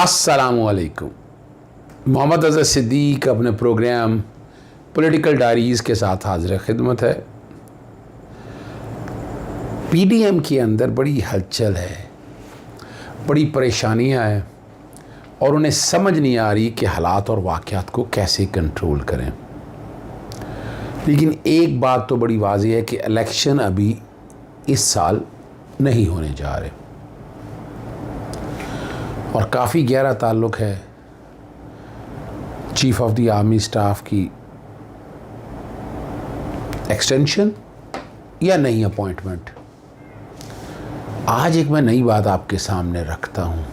अस्सलामुअलैकुम। मोहम्मद अज़हर सिद्दीक अपने programme political diaries के साथ हाज़िर खिदमत है। पीडीएम के अंदर बड़ी हलचल है, बड़ी परेशानियां हैं और उन्हें समझ नहीं आ रही कि हालात और वाक़यात को कैसे कंट्रोल करें। लेकिन एक बात तो बड़ी वाज़ेह है कि इलेक्शन अभी इस साल नहीं होने जा रहे और काफ़ी गहरा ताल्लुक़ है chief of the army staff की एक्सटेंशन या नई अपॉइंटमेंट। आज एक मैं नई बात आपके सामने रखता हूँ।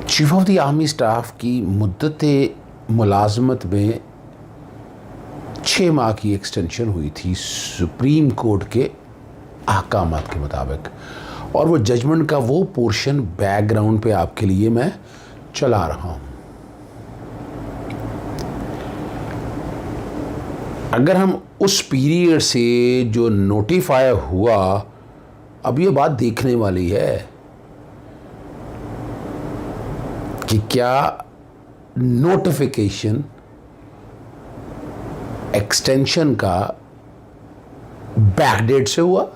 Chief of the army staff की मुद्दत मुलाजमत में 6 माह की एक्सटेंशन हुई थी सुप्रीम कोर्ट के अहकामात के मुताबिक, और वो जजमेंट का वो पोर्शन बैकग्राउंड पे आपके लिए मैं चला रहा हूँ। अगर हम उस पीरियड से जो नोटिफाई हुआ, अब ये बात देखने वाली है कि क्या नोटिफिकेशन एक्सटेंशन का बैकडेट से हुआ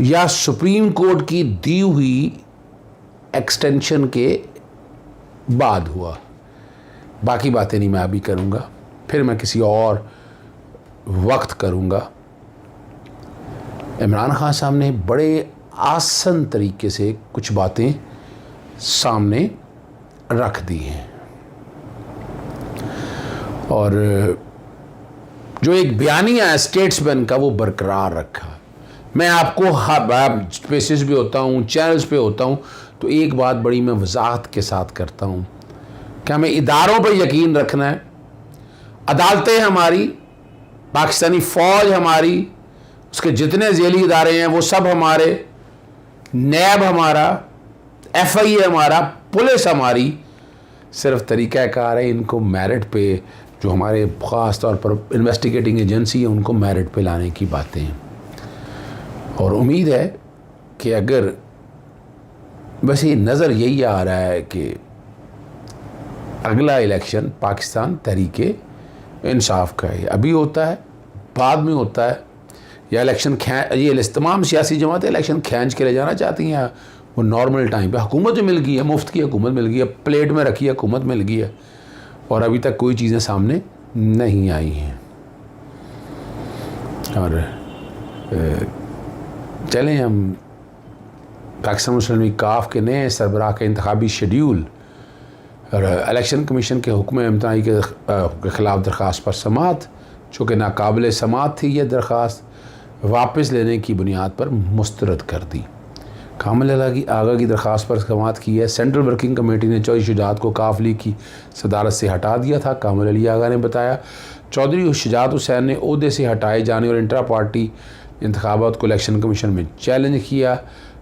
या सुप्रीम कोर्ट की दी हुई एक्सटेंशन के बाद हुआ। बाकी बातें नहीं मैं अभी करूंगा, फिर मैं किसी और वक्त करूंगा। इमरान खान साहब ने बड़े आसान तरीके से कुछ बातें सामने रख दी हैं और जो एक बयानिया है स्टेट्समैन का वो बरकरार रखा। मैं आपको स्पेसेस पे होता हूँ, चैनल्स पे होता हूँ, तो एक बात बड़ी मैं वजाहत के साथ करता हूँ कि हमें इदारों पर यकीन रखना है। अदालतें हमारी, पाकिस्तानी फ़ौज हमारी, उसके जितने झेली इदारे हैं वो सब हमारे, नैब हमारा, FIA हमारा, पुलिस हमारी। सिर्फ तरीक़ाकार है इनको मेरिट पे, जो हमारे ख़ास तौर पर इन्वेस्टिगेटिंग एजेंसी है उनको मेरिट पे लाने की बातें हैं। और उम्मीद है कि अगर बस ये नज़र यही आ रहा है कि अगला इलेक्शन पाकिस्तान तहरीके इंसाफ का है, अभी होता है, बाद में होता है, या इलेक्शन ये तमाम सियासी जमातें इलेक्शन खींच के ले जाना चाहती हैं, वो नॉर्मल टाइम पे हुकूमत जो मिल गई है, मुफ्त की हुकूमत मिल गई है, प्लेट में रखी हुकूमत मिल गई है और अभी तक कोई चीज़ें सामने नहीं आई हैं। और चलें हम पाकिस्तान मुस्लिम लीग काफ के नए सरबराह का इंतखाबी शेड्यूल और इलेक्शन कमीशन के हुक्म इम्तनाई के ख़िलाफ़ दरख्वास्त पर समाअत, चूँकि नाकाबिल समाअत थी, यह दरख्वास्त वापस लेने की बुनियाद पर मुस्तरद कर दी। कामिल आगा की दरख्वास्त पर समाअत की है। सेंट्रल वर्किंग कमेटी ने चौधरी शुजात को काफ लीग की सदारत से हटा दिया था। कामिल अली आगा ने बताया चौधरी शुजात हुसैन ने ओहदे से हटाए जाने और इंट्रा पार्टी इंतखाबात को इलेक्शन कमीशन में चैलेंज किया।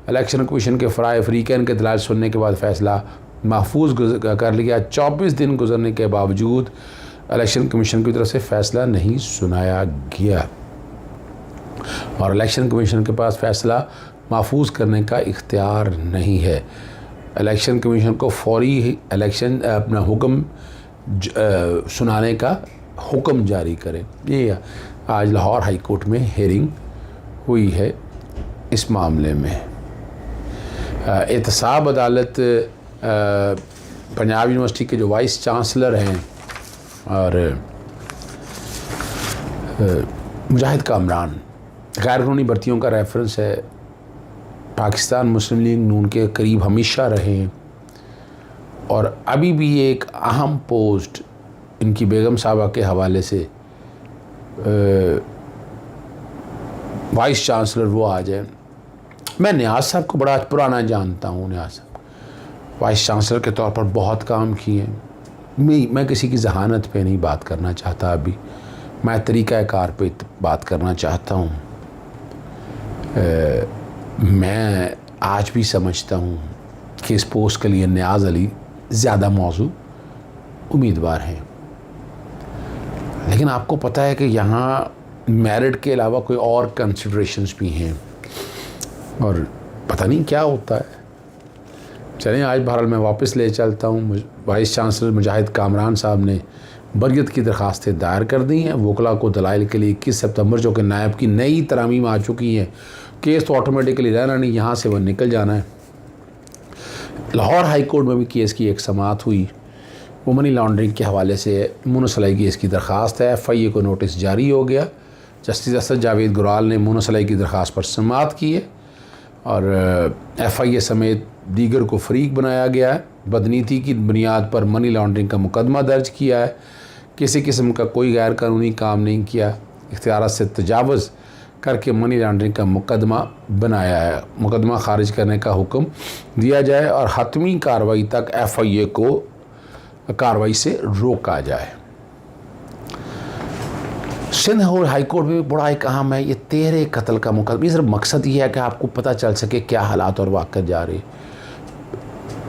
इलेक्शन कमीशन के फ़राए फ़रीक़ैन के दलाल सुनने के बाद फ़ैसला महफूज कर लिया। 24 दिन गुजरने के बावजूद इलेक्शन कमीशन की तरफ से फ़ैसला नहीं सुनाया गया और इलेक्शन कमीशन के पास फ़ैसला महफूज करने का इख्तियार नहीं है। इलेक्शन कमीशन को फौरी इलेक्शन अपना हुक्म सुनाने का हुक्म जारी करें। ये आज लाहौर हाई कोर्ट में हेयरिंग हुई है इस मामले में। एहतसाब अदालत पंजाब यूनिवर्सिटी के जो वाइस चांसलर हैं और मुजाहिद कामरान गैर कानूनी भर्तियों का रेफरेंस है। पाकिस्तान मुस्लिम लीग नून के करीब हमेशा रहे और अभी भी एक अहम पोस्ट इनकी बेगम साहबा के हवाले से वाइस चांसलर वो आ जाए। मैं न्याज साहब को बड़ा पुराना जानता हूँ। न्याज साहब वाइस चांसलर के तौर पर बहुत काम किए। मैं किसी की जहानत पे नहीं बात करना चाहता, अभी मैं तरीक़ाकार पे बात करना चाहता हूँ। मैं आज भी समझता हूँ कि इस पोस्ट के लिए न्याज अली ज़्यादा मौजू उम्मीदवार हैं, लेकिन आपको पता है कि यहाँ मेरिट के अलावा कोई और कंसिडरेशंस भी हैं और पता नहीं क्या होता है। चलें आज बहरहाल मैं वापस ले चलता हूँ। वाइस चांसलर मुजाहिद कामरान साहब ने बरगत की दरख्वास्तें दायर कर दी हैं। वकला को दलाइल के लिए 21 सितंबर जो कि नायब की नई तरमीम आ चुकी हैं, केस तो ऑटोमेटिकली रहना नहीं, यहाँ से वह निकल जाना है। लाहौर हाई कोर्ट में भी केस की एक समाअत हुई, वो मनी लॉन्ड्रिंग के हवाले से मुनसलाई की इसकी दरख्वास्त है। FIA को नोटिस जारी हो गया। जस्टिस असद जावेद गुराल ने मुनसलाई की दरख्वास्त पर समाअत की है और FIA समेत दीगर को फरीक बनाया गया है। बदनीति की बुनियाद पर मनी लॉन्ड्रिंग का मुकदमा दर्ज किया है। किसी किस्म का कोई गैर कानूनी काम नहीं किया, इख्तियारात से तजावुज़ करके मनी लॉन्ड्रिंग का मुकदमा बनाया है। मुकदमा खारिज करने का हुक्म दिया जाए और हतमी कार्रवाई तक FIA को कार्रवाई से रोका जाए। सिंध हाई कोर्ट में बड़ा एक अहम है, ये 13 कत्ल का मुकदमा। ये सिर्फ मकसद ये है कि आपको पता चल सके क्या हालात और वाक़ जा रहे।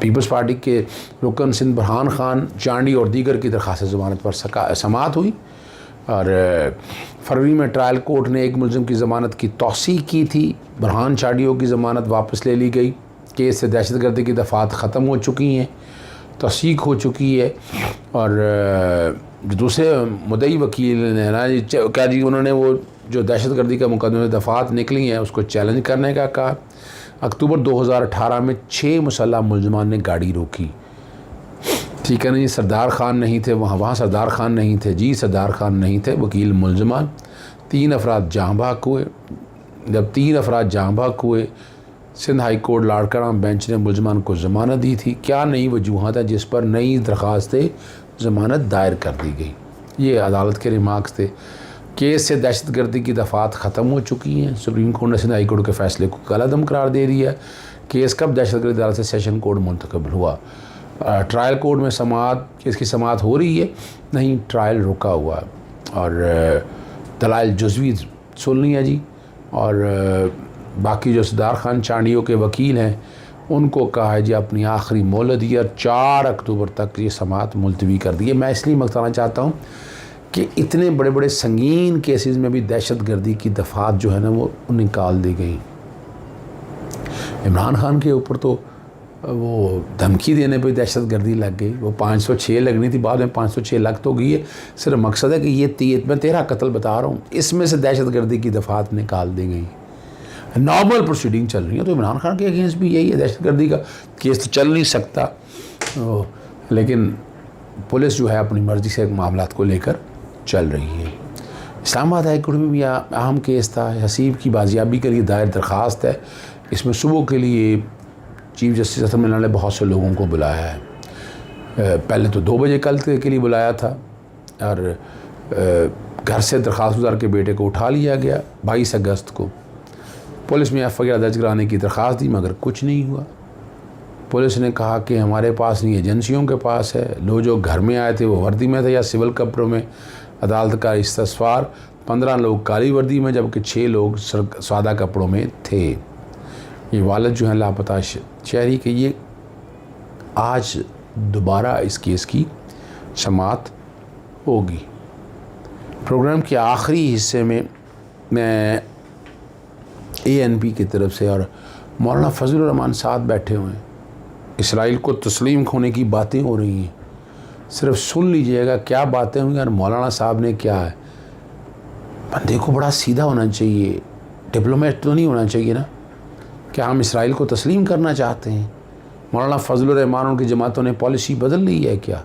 पीपल्स पार्टी के रुकन सिंध बुरहान खान चांडी और दीगर की दरख्वास्त ज़मानत पर समाअत हुई और फरवरी में ट्रायल कोर्ट ने एक मुलज़िम की ज़मानत की तौसीक़ की थी। बुरहान चांडियों की ज़मानत वापस ले ली गई। केस से दहशतगर्दी की दफ़ात ख़त्म हो चुकी हैं, तौसीक़ हो चुकी है। और दूसरे मुद्दई वकील ने ना क्या जी, उन्होंने वो जो दहशतगर्दी का मुकदमे में दफ़ात निकली हैं उसको चैलेंज करने का कहा। अक्टूबर 2018 में 6 मुसल्लह मुलज़मान ने गाड़ी रोकी। ठीक है ना जी, सरदार खान नहीं थे वहाँ सरदार खान नहीं थे जी, सरदार खान नहीं थे, वकील मुलज़मान। 3 अफराद जहाँ भाग हुए। जब 3 अफराद जहाँ भाग हुए, Sindh high court Larkana bench ने मुलज़मान को ज़मानत दी थी। क्या नई वजूहत है जिस पर नई दरख्वास्तें ज़मानत दायर कर दी गई। ये अदालत के रिमार्क्स थे। केस से दहशतगर्दी की दफ़ात ख़त्म हो चुकी हैं। सुप्रीम कोर्ट ने सिंध हाई कोर्ट के फ़ैसले को कलादम करार दे दिया। केस कब दहशतगर्दी अदालत से सेशन कोर्ट मुंतकब हुआ। ट्रायल कोर्ट में समाअत, केस की समाअत हो रही है, नहीं ट्रायल रुका हुआ है और दलाइल जुज़वी सुननी है जी। और बाकी जो सरदार खान चांडियों के वकील हैं उनको कहा है जी अपनी आखिरी मोहलत दी और 4 अक्टूबर तक ये समाअत मुलतवी कर दी है। मैं इसलिए बताना चाहता हूँ कि इतने बड़े बड़े संगीन केसेस में भी दहशतगर्दी की दफ़ात जो है ना वो निकाल दी गई। इमरान खान के ऊपर तो वो धमकी देने पे दहशतगर्दी लग गई, वो 506 लगनी थी, बाद में 506 लग तो गई है। सिर्फ मकसद है कि ये मैं 13 कत्ल बता रहा हूँ, इसमें से दहशतगर्दी की दफ़ात निकाल दी गई। नॉर्मल प्रोसीडिंग चल रही है, तो इमरान खान के अगेंस्ट भी यही है। दहशतगर्दी का केस तो चल नहीं सकता, लेकिन पुलिस जो है अपनी मर्ज़ी से मामलात को लेकर चल रही है। इस्लामाबाद हाई कोर्ट में भी अहम केस था। हसीब की बाजियाबी के लिए दायर दरख्वास्त है। इसमें सुबह के लिए चीफ जस्टिस असद मिलान ने बहुत से लोगों को बुलाया है। पहले तो 2 बजे कल के लिए बुलाया था और घर से दरख्वास्त गुजार के बेटे को उठा लिया गया 22 अगस्त को। पुलिस में FIR दर्ज कराने की दरख्वास्त दी मगर कुछ नहीं हुआ। पुलिस ने कहा कि हमारे पास नहीं, एजेंसियों के पास है। लोग जो घर में आए थे वो वर्दी में थे या सिविल कपड़ों में। अदालत का इस्तफसार 15 लोग काली वर्दी में जबकि 6 लोग सादा कपड़ों में थे। ये वालिद जो हैं लापता शहरी के, ये आज दोबारा इस केस की समाअत होगी। प्रोग्राम के आखिरी हिस्से में मैं ANP की तरफ से और मौलाना फजलुर रहमान साहब बैठे हुए हैं। इसराइल को तस्लीम होने की बातें हो रही हैं, सिर्फ सुन लीजिएगा क्या बातें हुई और मौलाना साहब ने क्या है। बंदे को बड़ा सीधा होना चाहिए, डिप्लोमेट तो नहीं होना चाहिए ना। क्या हम इसराइल को तस्लीम करना चाहते हैं? मौलाना फजलुर रहमान उनकी जमातों ने पॉलिसी बदल ली है क्या?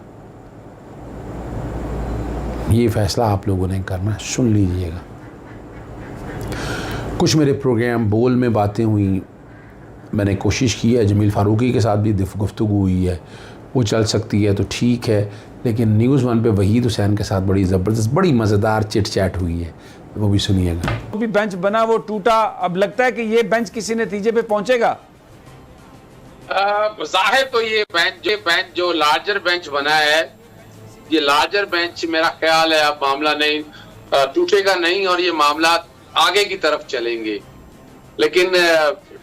ये फ़ैसला आप लोगों ने करना है, सुन लीजिएगा। कुछ मेरे प्रोग्राम बोल में बातें हुई, मैंने कोशिश की है, जमील फ़ारूकी के साथ भी गुफ्तगू हुई है, वो चल सकती है तो ठीक है। लेकिन न्यूज़ 1 पे वहीद हुसैन के साथ बड़ी ज़बरदस्त बड़ी मज़ेदार चिट चैट हुई है, वो भी सुनिएगा। वो भी बेंच बना, वो टूटा, अब लगता है कि ये बेंच किसी नतीजे पे पहुंचेगा। जाहिर तो ये बेंच जो लार्जर बेंच बना है, ये लार्जर बेंच मेरा ख्याल है अब मामला नहीं टूटेगा नहीं और ये मामला आगे की तरफ चलेंगे। लेकिन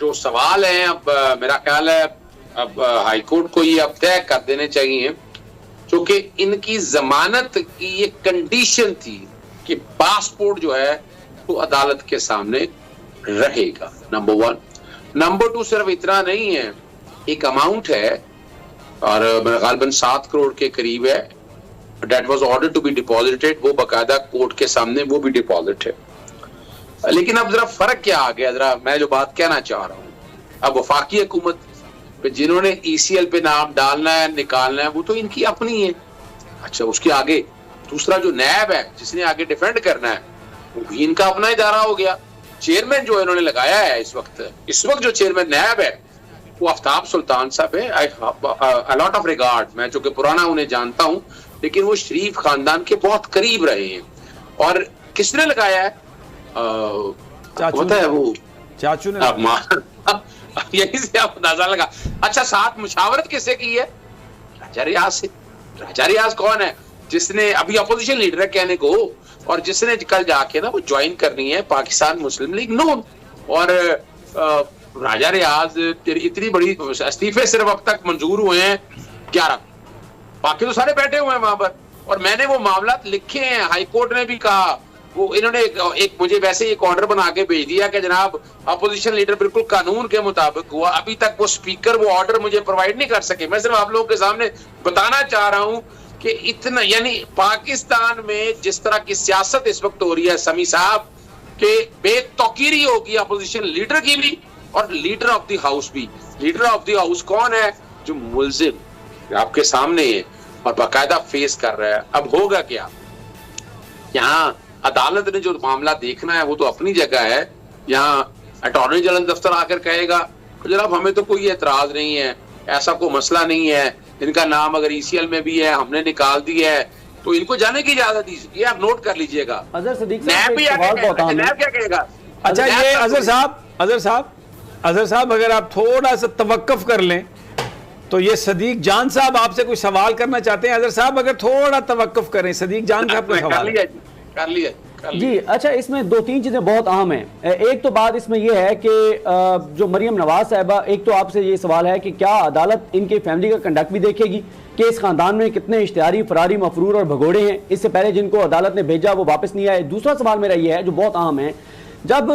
जो सवाल है अब मेरा ख्याल है अब हाई कोर्ट को ये अब तय कर देने चाहिए, क्योंकि इनकी जमानत की ये कंडीशन थी कि पासपोर्ट जो है वो अदालत के सामने रहेगा, नंबर 1। नंबर 2 सिर्फ इतना नहीं है एक अमाउंट है और गालबन 7 करोड़ के करीब है, debt was order to be deposited, वो बकायदा कोर्ट के सामने वो भी डिपॉजिट है। लेकिन अब जरा फर्क क्या आ गया, जरा मैं जो बात कहना चाह रहा हूँ, अब वफाकी हुकूमत पे जिन्होंने ECL पे नाम डालना है निकालना है वो तो इनकी अपनी है। अच्छा, उसके आगे दूसरा जो नैब है जिसने आगे डिफेंड करना है वो भी इनका अपना इदारा हो गया। चेयरमैन जो इन्होंने लगाया है इस वक्त जो चेयरमैन नैब है वो आफ्ताब सुल्तान साहब है। आई लॉट ऑफ रिगार्ड, मैं जो कि पुराना उन्हें जानता हूँ, लेकिन वो शरीफ खानदान के बहुत करीब रहे हैं। और किसने लगाया है? पता है वो चाचू ने। यही से आप अंदाजा लगा। अच्छा, साथ मुशावरत किससे की है? राजा रियाज से। राजा रियाज कौन है? जिसने अभी अपोजिशन लीडर है कहने को, और जिसने कल जाके ना वो ज्वाइन करनी है पाकिस्तान मुस्लिम लीग नून। और राजा रियाज इतनी बड़ी इस्तीफे सिर्फ अब तक मंजूर हुए हैं 11, बाकी तो सारे बैठे हुए हैं वहां पर। और मैंने वो मामला लिखे हैं, हाई कोर्ट ने भी कहा, वो इन्होंने एक मुझे वैसे एक ऑर्डर बना के भेज दिया कि जनाब अपोजिशन लीडर बिल्कुल कानून के मुताबिक हुआ। अभी तक वो स्पीकर वो ऑर्डर मुझे प्रोवाइड नहीं कर सके। मैं सिर्फ आप लोगों के सामने बताना चाह रहा हूं कि इतना, यानी पाकिस्तान में जिस तरह की सियासत इस वक्त हो रही है समी साहब, के बेतौकीरी होगी अपोजिशन लीडर की भी और लीडर ऑफ द हाउस भी। लीडर ऑफ द हाउस कौन है? जो मुल्जिम आपके सामने है और बाकायदा फेस कर रहा है। अब होगा क्या? यहाँ अदालत ने जो मामला देखना है वो तो अपनी जगह है। यहाँ अटॉर्नी जनरल दफ्तर आकर कहेगा जनाब हमें तो कोई एतराज नहीं है, ऐसा कोई मसला नहीं है, इनका नाम अगर ECL में भी है हमने निकाल दिया है तो इनको जाने की इजाजत दीजिए। ये आप नोट कर लीजिएगा। नैब भी नैब क्या कहेगा? अच्छा, ये अजहर साहब अगर आप थोड़ा सा तवक्कुफ कर लें तो ये सदीक जान साहब आपसे कुछ सवाल करना चाहते हैं। अजहर साहब अगर थोड़ा तवक्कुफ करें, सदीक जान साहब को सवाल कर लिया जी। अच्छा, इसमें 2-3 चीजें बहुत अहम हैं। एक तो बात इसमें यह है कि जो मरियम नवाज साहिबा, एक तो आपसे ये सवाल है कि क्या अदालत इनके फैमिली का कंडक्ट भी देखेगी कि इस खानदान में कितने इश्तिहारी, फरारी, मफरूर और भगोड़े हैं, इससे पहले जिनको अदालत ने भेजा वो वापस नहीं आए। दूसरा सवाल मेरा ये है जो बहुत अहम है, जब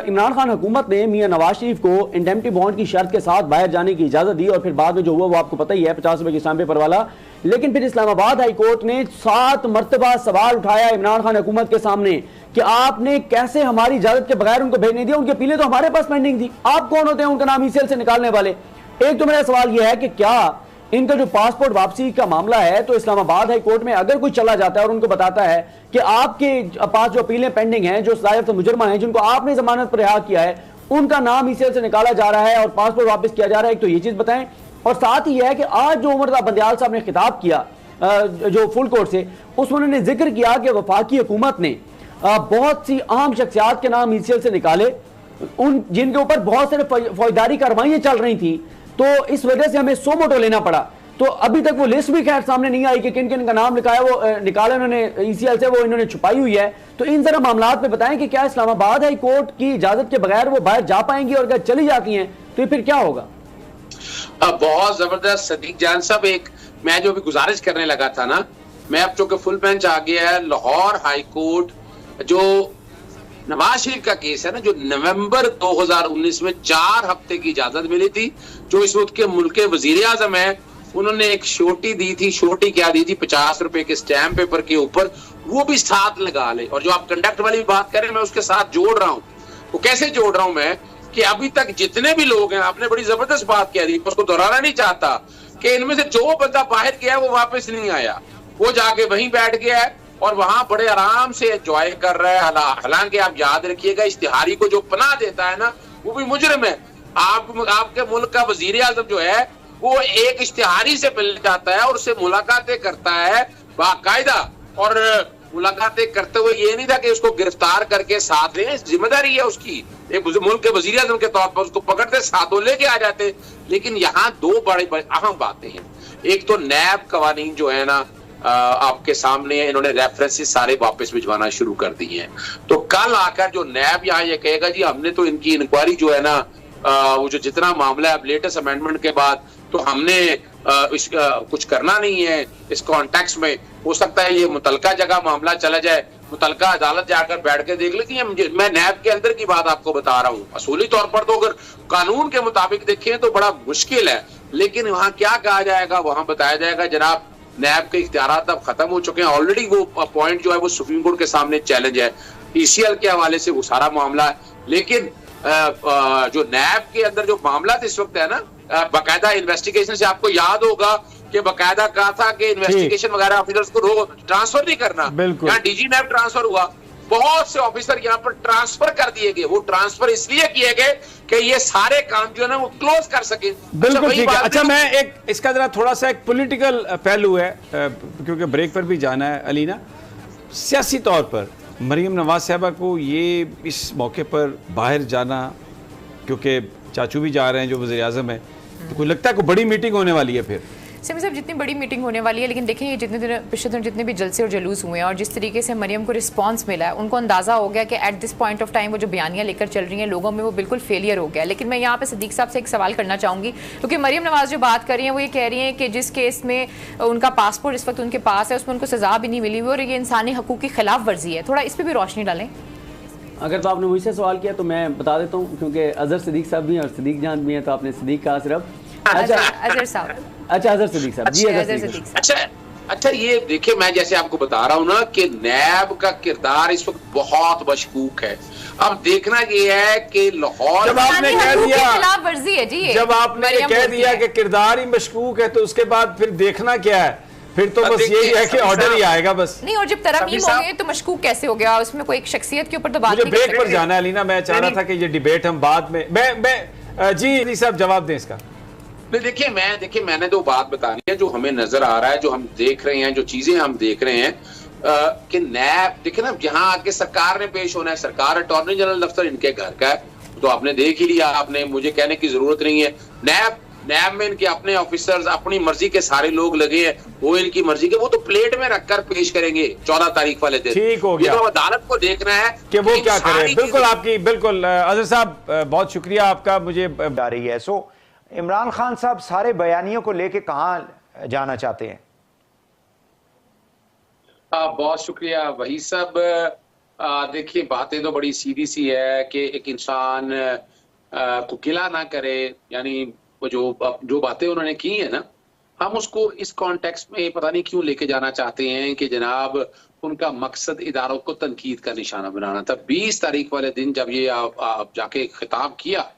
इमरान खान हुकूमत ने मियां नवाज शरीफ को इंडेमनिटी बॉन्ड की शर्त के साथ बाहर जाने की इजाजत दी और फिर बाद में जो हुआ वो आपको पता ही है, 50 रुपए के स्टाम्प पेपर वाला। लेकिन फिर इस्लामाबाद हाई कोर्ट ने 7 मरतबा सवाल उठाया इमरान खान हुकूमत के सामने कि आपने कैसे हमारी इजाजत के बगैर उनको भेजने दिया, उनकी अपीलें तो हमारे पास पेंडिंग थी, आप कौन होते हैं उनका नाम ECL से निकालने वाले। एक तो मेरा सवाल यह है कि क्या इनका जो पासपोर्ट वापसी का मामला है तो इस्लामाबाद हाई कोर्ट में अगर कोई चला जाता है और उनको बताता है कि आपके पास जो अपीलें पेंडिंग हैं, जो सजायाफ्ता मुजरमा हैं जिनको आपने जमानत पर रिहा किया है, उनका नाम ECL से निकाला जा रहा है और पासपोर्ट वापस किया जा रहा है, एक तो ये चीज बताएं। और साथ ही यह है कि आज जो उमर बंदियाल साहब ने खिताब किया जो फुल कोर्ट से, उसमें उन्होंने जिक्र किया कि वफाकी हुकूमत ने बहुत सी अहम शख्सियात के नाम ECL से निकाले, उन जिनके ऊपर बहुत सारे फौजदारी कार्रवाइयां चल रही थी, तो इस वजह से हमें सो मोटो लेना पड़ा। तो अभी तक वो लिस्ट भी खैर सामने नहीं आई कि किन किन का नाम लिखा है, वो निकाला उन्होंने ECL से, वो इन्होंने छुपाई हुई है। तो इन जरा मामलात पे बताएं कि क्या इस्लामाबाद हाई कोर्ट की इजाजत के बगैर वो बाहर जा पाएंगी, और अगर चली जाती हैं तो फिर क्या होगा? बहुत जबरदस्त सदीक जान साहब, एक मैं जो भी गुजारिश करने लगा था ना, मैं अब चूंकि फुल बेंच आ गया है, लाहौर हाई कोर्ट जो नवाज शरीफ का केस है ना, जो नवंबर 2019 में 4 हफ्ते की इजाजत मिली थी, जो इस वक्त के मुल्क के वजीर आजम है, उन्होंने एक छोटी दी थी। छोटी क्या दी थी? 50 रुपए के स्टैम्प पेपर के ऊपर, वो भी साथ लगा ले। और जो आप कंडक्ट वाली बात करें, मैं उसके साथ जोड़ रहा हूं। वो कैसे जोड़ रहा हूं मैं कि अभी तक जितने भी लोग हैं, आपने बड़ी जबरदस्त बात कह दी, उसको दोहराना नहीं चाहता, कि इनमें से जो बंदा बाहर गया वो वापस नहीं आया, वो जाके वहीं बैठ गया है और वहां बड़े आराम से एंजॉय कर रहा है। हालांकि आप याद रखिएगा, इश्तिहारी को जो पनाह देता है ना, वो भी मुजरिम है। आपके मुल्क का वजीर आजम जो है वो एक इश्तिहारी से मिल जाता है और उससे मुलाकातें करता है बाकायदा, और मुलाकातें करते हुए ये नहीं था कि उसको गिरफ्तार करके साथ ले, जिम्मेदारी है उसकी एक मुल्क के वजीर आजम के तौर पर, उसको पकड़ते साथों लेके आ जाते। लेकिन यहाँ 2 बड़ी अहम बातें हैं। एक तो नैब कवानीन जो है ना आपके सामने, इन्होंने रेफरेंसेस सारे वापस भिजवाना शुरू कर दिए हैं। तो कल आकर जो नैब यहाँ ये कहेगा जी हमने तो इनकी इंक्वायरी जो है ना, वो जो जितना मामला है लेटेस्ट अमेंडमेंट के बाद, तो हमने कुछ करना नहीं है इस कॉन्टेक्स्ट में। हो सकता है ये मुतलका जगह मामला चला जाए मुतलका अदालत जाकर बैठ के देख लेती है। मैं नैब के अंदर की बात आपको बता रहा हूँ। असूली तौर पर तो अगर कानून के मुताबिक देखें तो बड़ा मुश्किल है, लेकिन वहां क्या कहा जाएगा, वहां बताया जाएगा जनाब नैब के इख्तियारात अब खत्म हो चुके हैं। ऑलरेडी वो पॉइंट जो है वो सुप्रीम कोर्ट के सामने चैलेंज है, ईसीएल के हवाले से वो सारा मामला है। लेकिन जो नैब के अंदर जो मामला इस वक्त है ना, बाकायदा इन्वेस्टिगेशन से आपको याद होगा कि बाकायदा कहा था कि इन्वेस्टिगेशन वगैरह ऑफिसर्स को ट्रांसफर नहीं करना। यहाँ डीजी नैब ट्रांसफर हुआ, बहुत से ऑफिसर यहाँ पर ट्रांसफर कर दिए गए। वो ट्रांसफर इसलिए किए गए कि ये सारे काम जो है ना वो क्लोज कर सके। बिल्कुल ठीक है। अच्छा, मैं एक इसका जरा थोड़ा सा एक पॉलिटिकल पहलू है, क्योंकि ब्रेक पर भी जाना है अलीना। सियासी तौर पर मरीम नवाज साहबा को ये इस मौके पर बाहर जाना, क्योंकि चाचू भी जा रहे हैं जो वज़ीर आज़म है, तो कोई लगता है कोई बड़ी मीटिंग होने वाली है फिर? समी साहब, जितनी बड़ी मीटिंग होने वाली है, लेकिन देखें ये पिछले दिन जितने भी जलसे और जलूस हुए हैं और जिस तरीके से मरियम को रिस्पांस मिला है, उनको अंदाज़ा हो गया कि at this point of time वो जो बयानियाँ लेकर चल रही हैं लोगों में वो बिल्कुल फेलियर हो गया। लेकिन मैं यहाँ पे सदीक साहब से एक सवाल करना चाहूँगी, क्योंकि मरियम नवाज जो बात कर रही हैं वो ये कह रही हैं कि जिस केस में उनका पासपोर्ट इस वक्त उनके पास है उसमें उनको सज़ा भी नहीं मिली हुई और ये इंसानी हकूक़ की खिलाफ वर्जी है। थोड़ा इस पर भी रोशनी डालें। अगर तो आपने मुझसे सवाल किया तो मैं बता देता हूँ, क्योंकि अजहर सिद्दीक साहब भी हैं और सिद्दीक जान भी हैं, तो आपने सिद्दीक कहा सिर्फ। अजहर साहब, अच्छा अजहर सिद्दीक साहब जी, अजहर सिद्दीक साहब। अच्छा, ये देखिए, मैं जैसे आपको बता रहा हूँ ना कि नैब का किरदार इस वक्त बहुत मशकूक है। अब देखना ये है कि लाहौर, जब आपने कह दिया खिलाफ वर्जी है जी, जब आपने कह दिया कि किरदार ही मशकूक है, तो उसके बाद फिर देखना क्या है? फिर तो बस यही है कि ऑर्डर ही आएगा बस। नहीं, और जब तरमीम हो गए तो मशकूक कैसे हो गया? उसमें कोई एक शख्सियत के ऊपर तो बात नहीं। मुझे ब्रेक पर जाना है अलीना, मैं चाह रहा था कि ये डिबेट हम बाद में, मैं जी साहब जवाब दें इसका। देखिए मैंने जो बात बतानी है, जो हमें नजर आ रहा है, जो हम देख रहे हैं, जो चीजें हम देख रहे हैं कि नैब, देखिए ना, जहां आके सरकार ने पेश होना है, सरकार अटॉर्नी जनरल दफ्तर इनके घर का है, तो आपने देख ही लिया, आपने मुझे कहने की जरूरत नहीं है। नैब में इनके अपने ऑफिसर्स, अपनी मर्जी के सारे लोग लगे हैं, वो इनकी मर्जी के, वो तो प्लेट में रखकर पेश करेंगे 14 तारीख वाले दिन। ठीक हो गया, तो अदालत को देखना है कि वो क्या करे। बिल्कुल आपकी, बिल्कुल अजहर साहब बहुत शुक्रिया आपका। मुझे जा रही है। सो इमरान खान साहब सारे बयानियों को लेके कहाँ जाना चाहते हैं? बहुत शुक्रिया वही सब। देखिए, बातें तो बड़ी सीधी सी है कि एक इंसान को गिला ना करे, यानी वो जो बातें उन्होंने की है ना, हम उसको इस कॉन्टेक्स्ट में पता नहीं क्यों लेके जाना चाहते हैं कि जनाब उनका मकसद इदारों को तनकीद का निशाना बनाना था। 20 तारीख वाले दिन जब ये आप जाके खिताब किया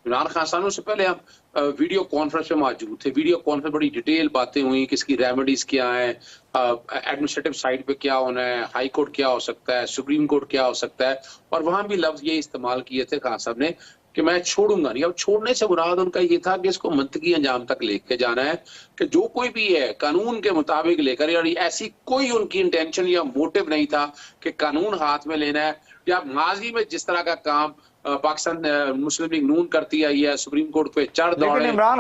इमरान खान साहब, उससे पहले हम वीडियो कॉन्फ्रेंस में मौजूद थे। वीडियो कॉन्फ्रेंस बड़ी डिटेल बातें हुई, किसकी रेमेडीज क्या है, एडमिनिस्ट्रेटिव साइड पे क्या होना है, हाई कोर्ट क्या हो सकता है, सुप्रीम कोर्ट क्या हो सकता है, और वहां भी लफ्ज ये इस्तेमाल किए थे खान साहब ने कि मैं छोड़ूंगा नहीं। अब छोड़ने से मुराद उनका ये था कि इसको मंतकी अंजाम तक लेके जाना है, कि जो कोई भी है कानून के मुताबिक लेकर, और ऐसी कोई उनकी इंटेंशन या मोटिव नहीं था कि कानून हाथ में लेना है, या माजी में जिस तरह का काम पाकिस्तान मुस्लिम लीग नून करती आई है, सुप्रीम कोर्ट पे चढ़ दौड़े। लेकिन इमरान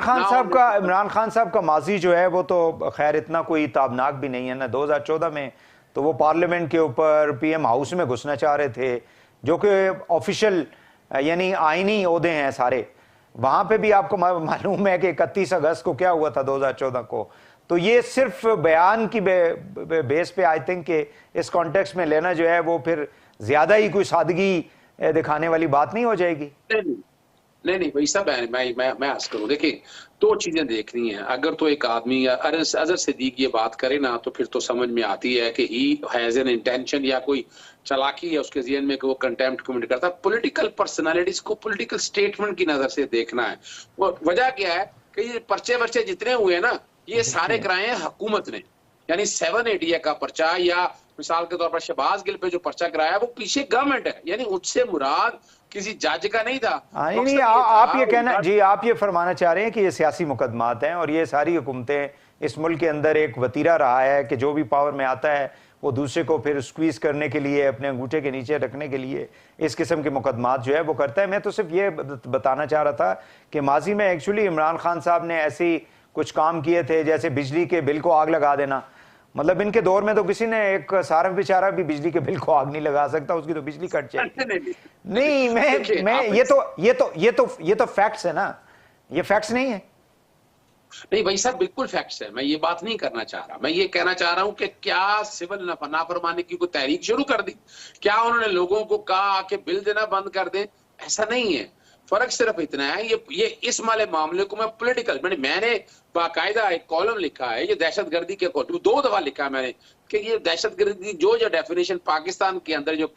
खान साहब का माजी जो है वो तो खैर इतना कोई ताबनाक भी नहीं है ना। 2014 में तो वो पार्लियामेंट के ऊपर पीएम हाउस में घुसना चाह रहे थे, जो कि ऑफिशियल यानी आईनी ओहदे हैं सारे। वहां पे भी आपको मालूम है कि 31 अगस्त को क्या हुआ था 2014 को। तो ये सिर्फ बयान की बेस पे आई थिंक कि इस कॉन्टेक्स्ट में लेना जो है वो फिर ज्यादा ही कोई सादगी दिखाने वाली बात नहीं हो जाएगी। नहीं भाई साहब, मैं अर्ज करूं, देखिए दो चीजें देखनी है। अगर तो एक आदमी या अजहर सिद्दीक ये बात करे ना, तो फिर तो समझ में आती है कि ही हैज एन इंटेंशन या कोई चालाकी है उसके ज़हन में कि वो कंटेम्प्ट कमिट करता है। पॉलिटिकल पर्सनालिटीज को पॉलिटिकल स्टेटमेंट की नजर से देखना है। वजह क्या है कि ये पर्चे जितने हुए ना, ये सारे कराए हैं हुकूमत ने, यानी 780 का पर्चा, या मिसाल के तौर पर शहबाज गिल पे जो पर्चा कराया वो पीछे गवर्नमेंट है, यानी उससे मुराद किसी जज का नहीं था। नहीं, आप ये कहना जी, आप ये फरमाना चाह रहे हैं कि ये सियासी मुकदमात हैं और ये सारी हुकूमतें इस मुल्क के अंदर एक वतीरा रहा है कि जो भी पावर में आता है वो दूसरे को फिर स्क्वीज करने के लिए, अपने अंगूठे के नीचे रखने के लिए इस किस्म के मुकदमात जो है वो करता है। मैं तो सिर्फ ये बताना चाह रहा था कि माजी में एक्चुअली इमरान खान साहब ने ऐसी कुछ काम किए थे, जैसे बिजली के बिल को आग लगा देना। मतलब इनके दौर में तो किसी ने, एक सारा बेचारा भी बिजली के बिल को आग नहीं लगा सकता, उसकी तो बिजली कट जाएगी। नहीं, मैं ये तो फैक्ट्स है ना, ये फैक्ट्स नहीं है। नहीं भाई साहब, बिल्कुल फैक्ट्स है, मैं ये बात नहीं करना चाह रहा। मैं ये कहना चाह रहा हूं कि क्या सिविल नाफरमानी की कोई तहरीक शुरू कर दी, क्या उन्होंने लोगों को कहा कि बिल देना बंद कर दें? ऐसा नहीं है। फर्क सिर्फ इतना है, ये इस वाले मामले को मैं पॉलिटिकल, मैंने बाकायदा एक कॉलम लिखा है, ये दहशतगर्दी के 2 दफा लिखा है मैंने कि ये दहशतगर्दी जो डेफिनेशन पाकिस्तान के अंदर जो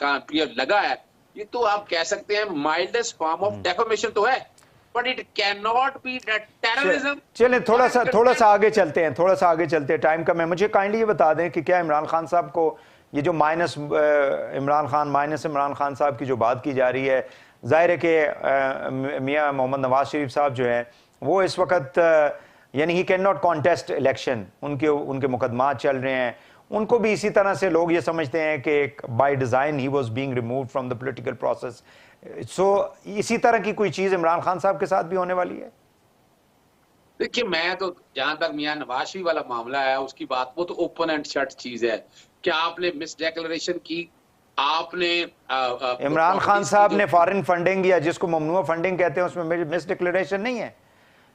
लगा है, ये तो आप कह सकते हैं माइल्डेस्ट फॉर्म ऑफ डेफेमेशन तो है, but it can not be terrorism. चलें थोड़ा सा आगे चलते हैं, टाइम कम है। मुझे काइंडली ये बता दें कि क्या इमरान खान साहब को ये जो माइनस इमरान खान साहब की जो बात की जा रही है, जाहिर है कि मियां मोहम्मद नवाज शरीफ साहब जो हैं वो इस वक्त यानी he can not contest election, उनके मुकदमा चल रहे हैं, उनको भी इसी तरह से लोग ये समझते हैं कि बाय डिज़ाइन ही was being removed from the political process. So इसी तरह की कोई चीज़ इमरान खान साहब के साथ भी होने वाली है? देखिए, मैं तो जहां तक मियां नवाज शरीफ वाला मामला है उसकी बात, वो तो ओपन एंड शट चीज है। क्या आपने मिस डिक्लेरेशन की? आपने इमरान खान साहब ने फॉरेन फंडिंग या जिसको ममनुआ फंडिंग कहते हैं उसमें मिस डिक्लेरेशन नहीं है?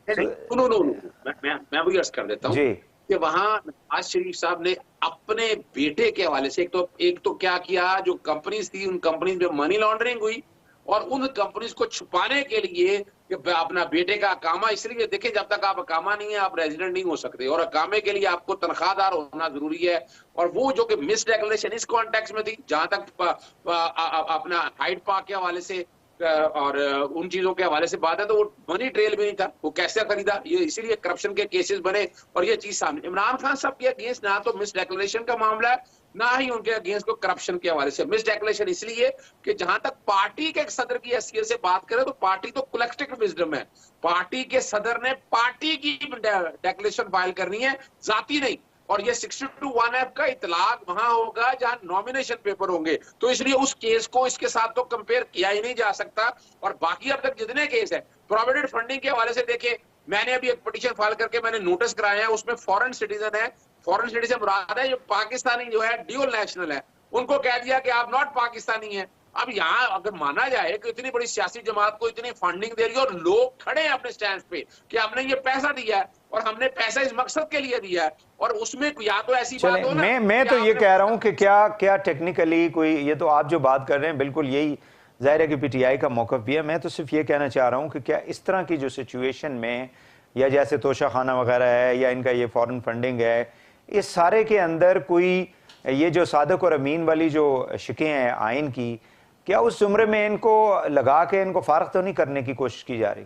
मैं वही अर्ज कर देता हूँ कि वहां नवाज शरीफ साहब ने अपने बेटे के हवाले से एक तो क्या किया, जो कंपनीज थी उन कंपनीज में मनी लॉन्ड्रिंग हुई, और उन कंपनीज को छुपाने के लिए कि अपना बेटे का अकामा, इसलिए देखें जब तक आप अकामा नहीं है आप रेजिडेंट नहीं हो सकते, और अकामे के लिए आपको तनख्वाहदार होना जरूरी है। और वो जो कि मिस डिक्लेरेशन इस कॉन्टेक्स्ट में थी, जहां तक अपना हाइड पार्क के हवाले से और उन चीजों के हवाले से बात है, तो वो मनी ट्रेल भी नहीं था, वो कैसे खरीदा, ये इसीलिए करप्शन के केसेस बने और ये चीज सामने। इमरान खान साहब के अगेंस्ट ना तो मिस डिक्लेरेशन का मामला है, ना ही उनके अगेंस्ट को करप्शन के हवाले से। मिस डिक्लेरेशन इसलिए कि जहां तक पार्टी के सदर की हैसियत से बात करें तो पार्टी तो कलेक्टिव विजडम है, पार्टी के सदर ने पार्टी की डिक्लेरेशन फाइल करनी है, जाती नहीं। और ये 62(1)(f) का इतलाक वहां होगा जहां नॉमिनेशन पेपर होंगे, तो इसलिए उस केस को इसके साथ तो कंपेयर किया ही नहीं जा सकता। और बाकी अब तक जितने केस है प्रोविडेंट फंडिंग के हवाले से देखे, मैंने अभी एक पिटीशन फाइल करके मैंने नोटिस कराया है, उसमें फॉरेन सिटीजन है, फॉरेन सिटीजन मुराद है जो पाकिस्तानी जो है ड्यूल नेशनल है, उनको कह दिया कि आप नॉट पाकिस्तानी है। अब यहाँ अगर माना जाए कि इतनी बड़ी सियासी जमात को इतनी फंडिंग दे रही है और लोग खड़े हैं अपने स्टैंड पे कि हमने ये पैसा दिया है और हमने पैसा इस मकसद के लिए दिया है, और उसमें या तो ऐसी बात हो ना, मैं तो ये कह रहा हूँ कि क्या टेक्निकली कोई, ये तो आप जो बात कर रहे हैं बिल्कुल यही जाहिर है कि पीटीआई का मौक़िफ़ भी है। मैं तो सिर्फ ये कहना चाह रहा हूँ कि क्या इस तरह की जो सिचुएशन में, या जैसे तोशा खाना वगैरह है या इनका ये फॉरेन फंडिंग है, इस सारे के अंदर कोई ये जो सादिक और अमीन वाली जो शिकें हैं आइन की, क्या उस जुमरे में इनको लगा के इनको फारग तो नहीं करने की कोशिश की जा रही?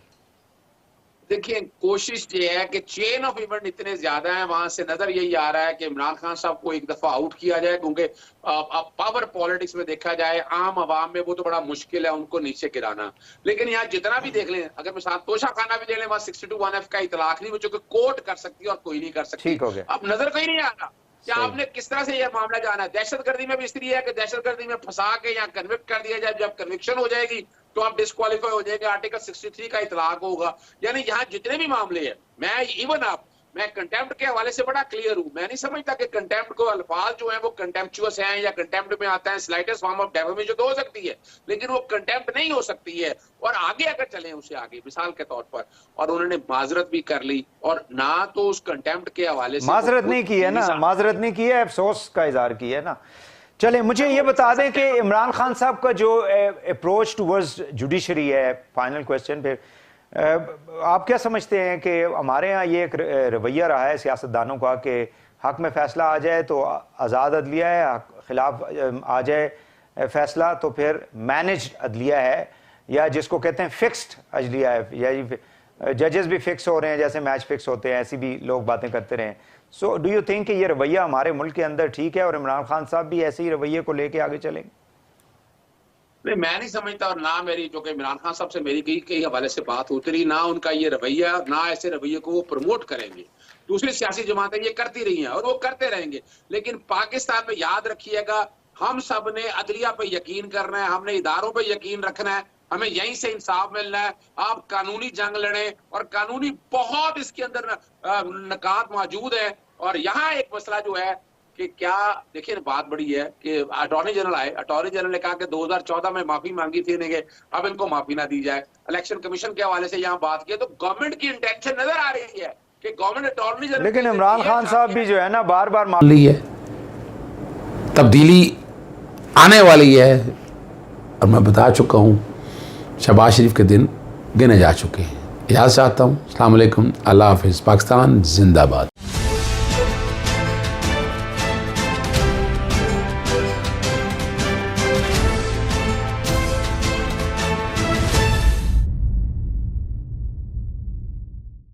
देखिए, कोशिश ये है कि चेन ऑफ इवेंट इतने ज्यादा है, वहां से नजर यही आ रहा है कि इमरान खान साहब को एक दफा आउट किया जाए, क्योंकि अब पावर पॉलिटिक्स में देखा जाए आम आवाम में वो तो बड़ा मुश्किल है उनको नीचे गिराना। लेकिन यहाँ जितना भी देख लें, अगर मिसाल तोशा खाना भी देख लें, वहां 62(1)(f) का इतलाक नहीं, वो जो कोर्ट कर सकती है और कोई नहीं कर सकती। अब नजर कहीं नहीं आ रहा क्या आपने किस तरह से यह मामला जाना है। दहशतगर्दी में भी इस तरह है कि दहशतगर्दी में फंसा के यहाँ कन्विक्ट कर दिया जाए, जब कन्विक्शन हो जाएगी तो आप डिस्क्वालीफाई हो जाएंगे, आर्टिकल 63 का इतलाक होगा। यानी यहाँ जितने भी मामले हैं, मैं कंटेम्प्ट के हवाले से बड़ा क्लियर हूं। मैं नहीं समझता कि कंटेम्प्ट को अल्फाज जो है वो कंटेम्प्चुअस हैं या कंटेम्प्ट में आता है स्लाइटेस्ट फॉर्म ऑफ डेफेमेशन तो हो सकती है, लेकिन वो कंटेम्प्ट नहीं हो सकती है। और आगे अगर चले उसे आगे मिसाल के तौर पर, और उन्होंने माजरत भी कर ली, और ना तो उस कंटेम्प्ट के हवाले से माजरत नहीं की है ना, माजरत नहीं की है, अफसोस का इजहार किया है ना। चले मुझे ये बता दें कि इमरान खान साहब का जो अप्रोच टूवर्ड्स जुडिशरी है, फाइनल क्वेश्चन पे, आप क्या समझते हैं कि हमारे यहाँ ये एक रवैया रहा है सियासतदानों का कि हक में फैसला आ जाए तो आज़ाद अदलिया है, खिलाफ आ जाए फैसला तो फिर मैनेज्ड अदलिया है, या जिसको कहते हैं फिक्स्ड अदलिया है, या जजेस भी फिक्स हो रहे हैं जैसे मैच फिक्स होते हैं, ऐसी भी लोग बातें करते रहे। सो डू यू थिंक कि ये रवैया हमारे मुल्क के अंदर ठीक है और इमरान खान साहब भी ऐसे ही रवैये को लेके आगे चलेंगे? नहीं, मैं नहीं समझता, और ना मेरी जो कि इमरान खान साहब से मेरी कई हवाले से बात होती रही, ना उनका ये रवैया, ना ऐसे रवैये को वो प्रमोट करेंगे। दूसरी सियासी जमातें ये करती रही हैं और वो करते रहेंगे, लेकिन पाकिस्तान में याद रखिएगा, हम सब ने अदलिया पे यकीन करना है, हमने इदारों पे यकीन रखना है, हमें यहीं से इंसाफ मिलना है। आप कानूनी जंग लड़ें, और कानूनी बहुत इसके अंदर नकात मौजूद है। और यहाँ एक मसला जो है कि क्या, देखिए बात बड़ी है कि अटॉर्नी जनरल आए, अटॉर्नी जनरल ने कहा कि 2014 में माफी मांगी थी इन्हें, अब इनको माफी ना दी जाए। इलेक्शन कमीशन के हवाले से यहाँ बात की तो गवर्नमेंट की इंटेंशन नजर आ रही है कि गवर्नमेंट अटॉर्नी जनरल, लेकिन इमरान खान साहब भी जो है ना बार बार ली है, तब्दीली आने वाली है, और मैं बता चुका हूँ शहबाज शरीफ के दिन गिने जा चुके हैं। इजाज़त चाहता हूँ। अस्सलाम वालेकुम, अल्लाह हाफ़िज़, पाकिस्तान जिंदाबाद।